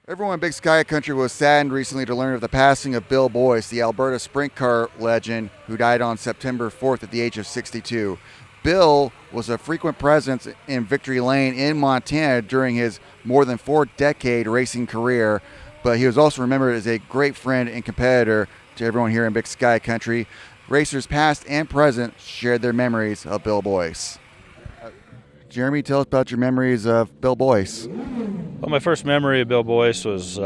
Everyone in Big Sky Country was saddened recently to learn of the passing of Bill Boyce, the Alberta sprint car legend who died on September 4th at the age of 62. Bill was a frequent presence in Victory Lane in Montana during his more than 4-decade racing career, but he was also remembered as a great friend and competitor to everyone here in Big Sky Country. Racers past and present shared their memories of Bill Boyce. Jeremy, tell us about your memories of Bill Boyce. Well, my first memory of Bill Boyce was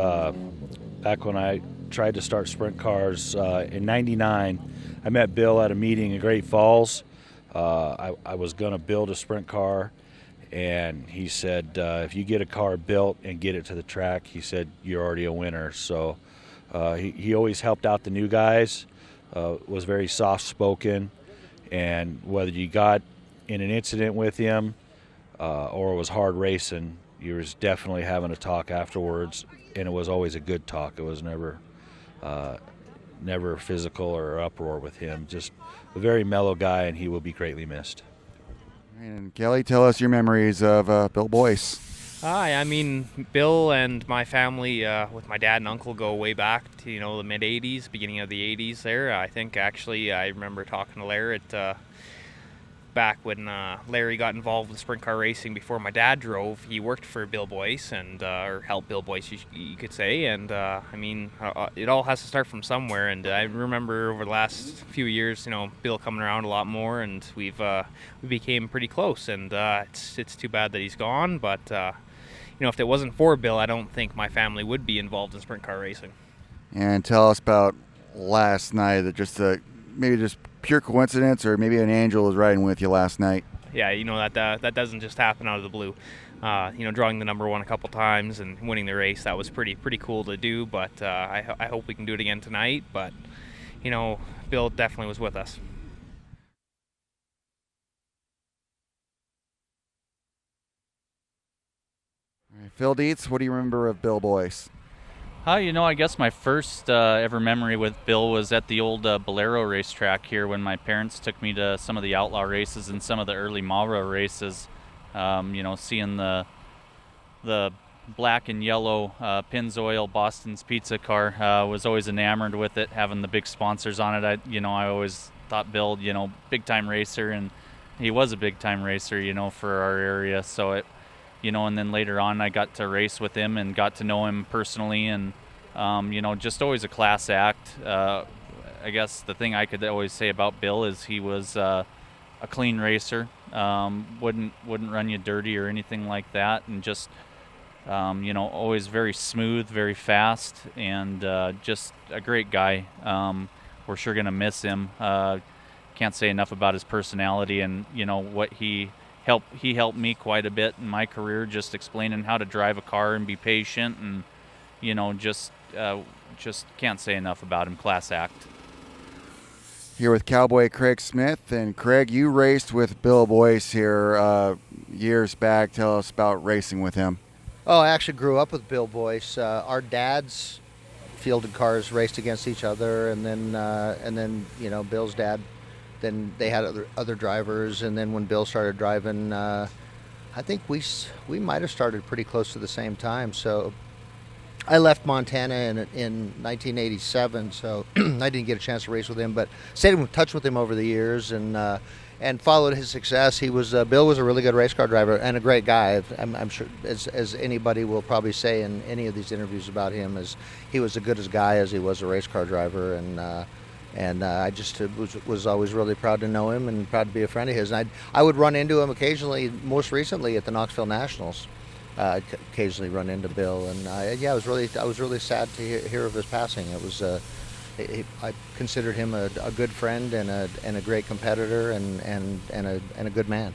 back when I tried to start sprint cars in '99. I met Bill at a meeting in Great Falls. I was going to build a sprint car, and he said, if you get a car built and get it to the track, he said, you're already a winner. So he always helped out the new guys, was very soft-spoken, and whether you got in an incident with him or it was hard racing, you was definitely having a talk afterwards, and it was always a good talk. It was never physical or uproar with him. Just a very mellow guy, and he will be greatly missed. And Kelly, tell us your memories of Bill Boyce. Hi, I mean, Bill and my family with my dad and uncle go way back to, the mid-'80s, beginning of the 80s there. I think actually I remember talking to Larry back when Larry got involved with sprint car racing before my dad drove. He worked for Bill Boyce or helped Bill Boyce, you could say. And it all has to start from somewhere. And I remember over the last few years, Bill coming around a lot more, and we became pretty close. And it's too bad that he's gone. But if it wasn't for Bill, I don't think my family would be involved in sprint car racing. And tell us about last night, maybe just pure coincidence, or maybe an angel was riding with you last night. Yeah, that doesn't just happen out of the blue. Drawing the number one a couple times and winning the race, that was pretty cool to do. But I hope we can do it again tonight. But Bill definitely was with us. All right, Phil Dietz, what do you remember of Bill Boyce? I guess my first ever memory with Bill was at the old Bolero racetrack here when my parents took me to some of the outlaw races and some of the early Marlboro races. Seeing the black and yellow Pennzoil Boston's Pizza car, was always enamored with it, having the big sponsors on it. I always thought Bill, big time racer, and he was a big time racer, for our area. So it. And then later on I got to race with him and got to know him personally, and, just always a class act. I guess the thing I could always say about Bill is he was a clean racer, wouldn't run you dirty or anything like that, and just, always very smooth, very fast, and just a great guy. We're sure going to miss him. Can't say enough about his personality and, what he helped me quite a bit in my career, just explaining how to drive a car and be patient, and just can't say enough about him. Class act. Here with Cowboy Craig Smith, and Craig, you raced with Bill Boyce here years back. Tell us about racing with him. Oh, I actually grew up with Bill Boyce. Our dads fielded cars, raced against each other, and then Bill's dad. Then they had other drivers, and then when Bill started driving, I think we might have started pretty close to the same time. So I left Montana in 1987, so I didn't get a chance to race with him, but stayed in touch with him over the years and followed his success. Bill was a really good race car driver and a great guy. I'm sure, as anybody will probably say in any of these interviews about him, as he was as good a guy as he was a race car driver, and I just was always really proud to know him and proud to be a friend of his. And I would run into him occasionally, most recently at the Knoxville Nationals. I'd occasionally run into Bill, and I was really sad to hear of his passing. It was I considered him a good friend and a great competitor and a good man.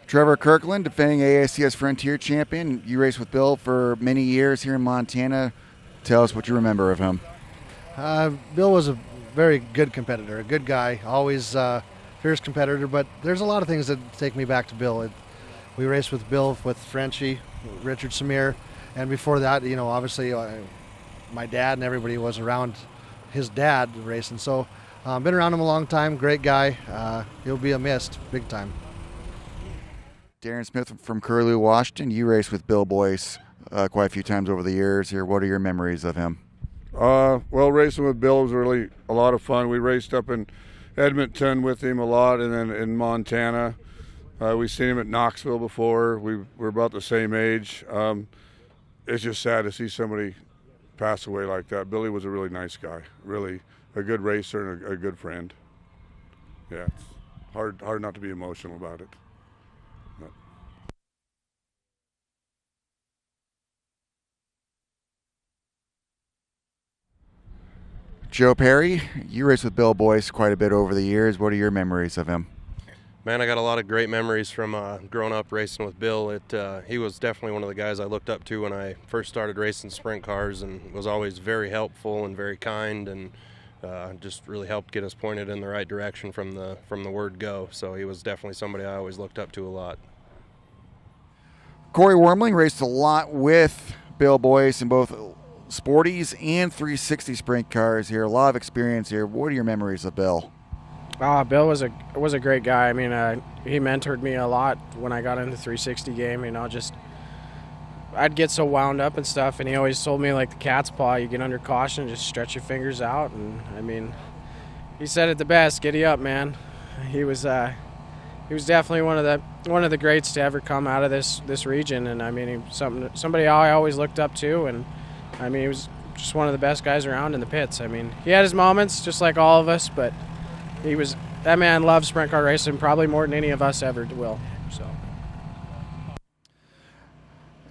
Trevor Kirkland, defending ASCS Frontier champion. You raced with Bill for many years here in Montana. Tell us what you remember of him. Bill was a very good competitor, a good guy, always fierce competitor, but there's a lot of things that take me back to Bill. We raced with Bill, with Frenchie, Richard Samir, and before that, obviously my dad and everybody was around his dad racing, so been around him a long time, great guy. He'll be missed big time. Darren Smith from Curlew, Washington. You raced with Bill Boyce quite a few times over the years here. What are your memories of him? Well, racing with Bill was really a lot of fun. We raced up in Edmonton with him a lot, and then in Montana. We've seen him at Knoxville before. We're about the same age. It's just sad to see somebody pass away like that. Billy was a really nice guy, really a good racer and a good friend. Yeah, it's hard not to be emotional about it. But. Joe Perry, you raced with Bill Boyce quite a bit over the years. What are your memories of him? Man, I got a lot of great memories from growing up racing with Bill. He was definitely one of the guys I looked up to when I first started racing sprint cars, and was always very helpful and very kind, and just really helped get us pointed in the right direction from the word go. So he was definitely somebody I always looked up to a lot. Corey Wormling raced a lot with Bill Boyce in both Sporties and 360 sprint cars here. A lot of experience here. What are your memories of Bill? Bill was a great guy. I mean, he mentored me a lot when I got into the 360 game. You know, just I'd get so wound up and stuff, and he always told me, like the cat's paw, you get under caution, just stretch your fingers out. And I mean, he said it the best: "Giddy up, man." He was definitely one of the greats to ever come out of this region. And I mean, he was somebody I always looked up to, and I mean, he was just one of the best guys around in the pits. I mean, he had his moments, just like all of us, but that man loved sprint car racing probably more than any of us ever will. So,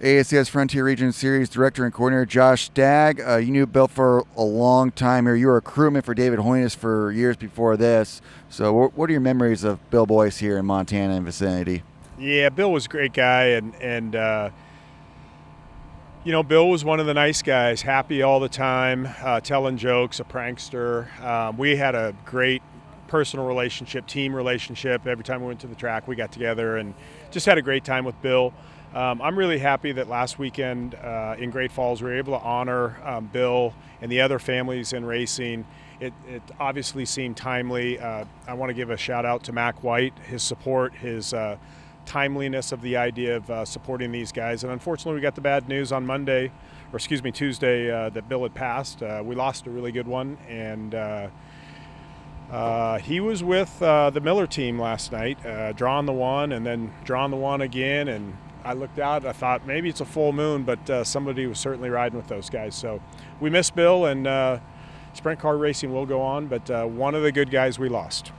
ASCS Frontier Region Series Director and Coordinator Josh Stagg. You knew Bill for a long time here. You were a crewman for David Hoynes for years before this. So what are your memories of Bill Boyce here in Montana and vicinity? Yeah, Bill was a great guy, and you know, Bill was one of the nice guys, happy all the time, telling jokes, a prankster. We had a great personal relationship, team relationship. Every time we went to the track, we got together and just had a great time with Bill. I'm really happy that last weekend in Great Falls we were able to honor Bill and the other families in racing. It obviously seemed timely. I want to give a shout out to Mac White, his support, his timeliness of the idea of supporting these guys. And unfortunately, we got the bad news on Tuesday, that Bill had passed. We lost a really good one, and he was with the Miller team last night, drawing the one and then drawing the one again. And I looked out, I thought maybe it's a full moon, but somebody was certainly riding with those guys. So we miss Bill, and sprint car racing will go on, but one of the good guys we lost.